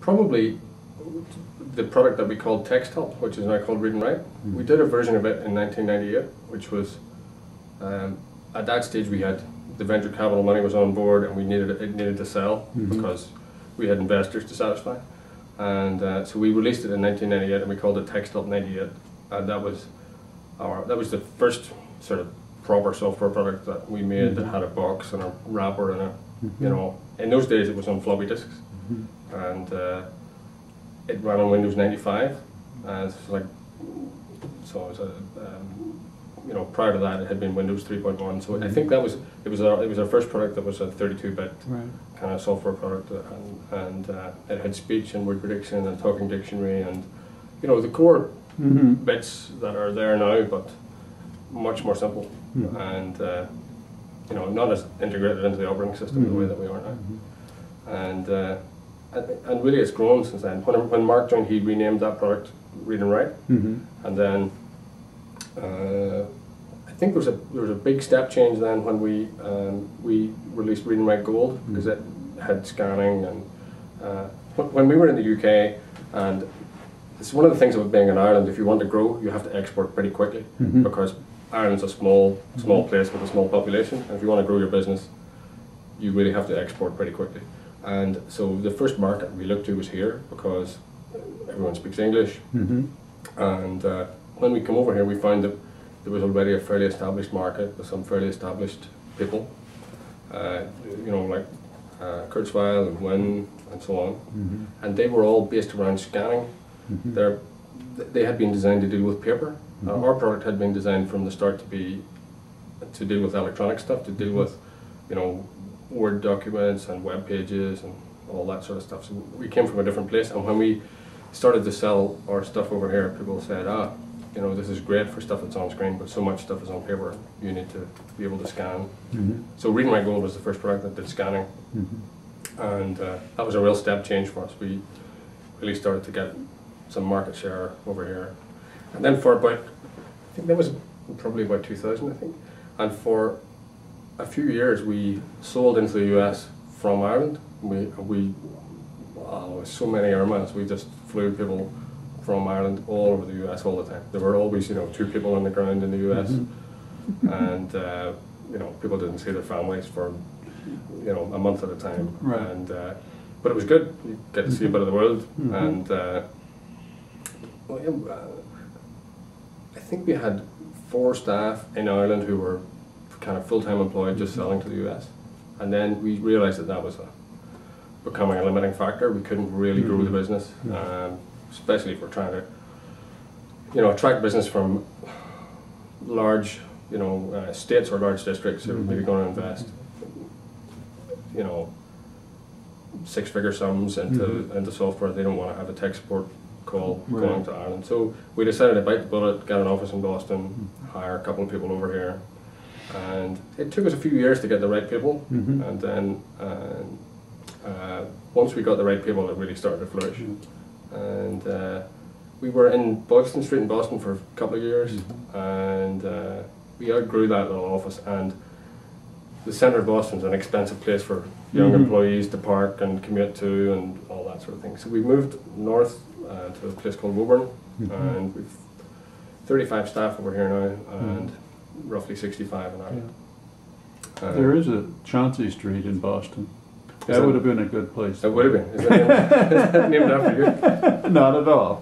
probably the product that we called TextHelp, which is now called Read and Write. We did a version of it in 1998, which was, at that stage we had, the venture capital money was on board and it needed to sell because we had investors to satisfy. And so we released it in 1998 and we called it TextHelp 98. And that was the first sort of proper software product that we made that had a box and a wrapper and a, you know, in those days it was on floppy disks. And it ran on Windows 95. And so it was you know, prior to that it had been Windows 3.1. So I think it was our first product that was a 32-bit kind of software product, and it had speech and word prediction and talking dictionary and, you know, the core bits that are there now, but much more simple and you know, not as integrated into the operating system the way that we are now. And really it's grown since then. When Mark joined, he renamed that product Read and Write, and then I think there was a big step change then when we released Read and Write Gold, because it had scanning. And when we were in the UK, and it's one of the things about being in Ireland, if you want to grow, you have to export pretty quickly, because Ireland's a small place with a small population, and if you want to grow your business, you really have to export pretty quickly. And so the first market we looked to was here, because everyone speaks English. And when we come over here, we found that there was already a fairly established market with some fairly established people, you know, like Kurzweil and Wynn and so on. And they were all based around scanning. They had been designed to deal with paper. Our product had been designed from the start to deal with electronic stuff, to deal with, you know, Word documents and web pages and all that sort of stuff. So we came from a different place, and when we started to sell our stuff over here, people said, you know, this is great for stuff that's on screen, but so much stuff is on paper, you need to be able to scan. So Read and Write Gold was the first product that did scanning, and that was a real step change for us. We really started to get some market share over here. And then for about, I think that was probably about 2000, I think, and for a few years we sold into the US from Ireland. So many air miles, we just flew people from Ireland all over the US all the time. There were always, you know, 2 people on the ground in the US, and you know, people didn't see their families for, you know, a month at a time. And but it was good. You get to see a bit of the world. And well, yeah, I think we had 4 staff in Ireland who were kind of full-time employed, just selling to the US. And then we realized that that was becoming a limiting factor. We couldn't really grow the business, especially if we're trying to, you know, attract business from large, you know, states or large districts who are maybe going to invest, you know, 6-figure sums into software. They don't want to have a tech support call going to Ireland. So we decided to bite the bullet, get an office in Boston, hire a couple of people over here. And it took us a few years to get the right people, and then once we got the right people, it really started to flourish. And we were in Boylston Street in Boston for a couple of years, and we outgrew that little office. And the centre of Boston is an expensive place for young employees to park and commute to, and all that sort of thing. So we moved north to a place called Woburn, and we've 35 staff over here now, and roughly 65 in Ireland. There is a Chauncey Street in Boston. That would have been a good place. It would have been. Is that named after you? Not at all.